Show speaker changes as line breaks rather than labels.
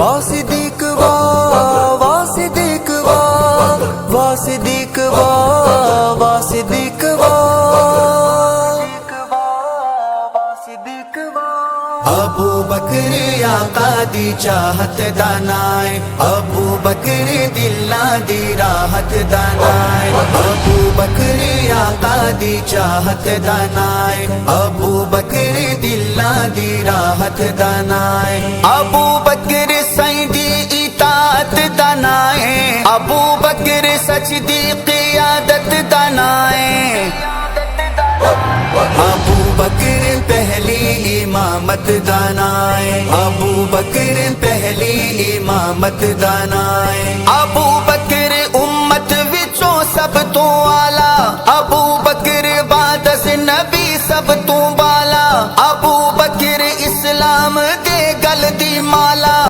वासिदीक वाह वासिदीक वाह वासिदीक वाह वासिदीक अबू बकर आका दी चाहत दानाए, अबू बकर दिल्ला दी राहत दानाए, अबू बकर आका दी चाहत दानाए, अबू बकर दिल्ला दी राहत दानाए, अबू बकर सईदी इताअत दानाए, अबू बकर सच दी क़ियादत दानाए, अबू बकर पहली इमामत दानाए, अबू बकर पहली इमामत दानाए, अबू बकर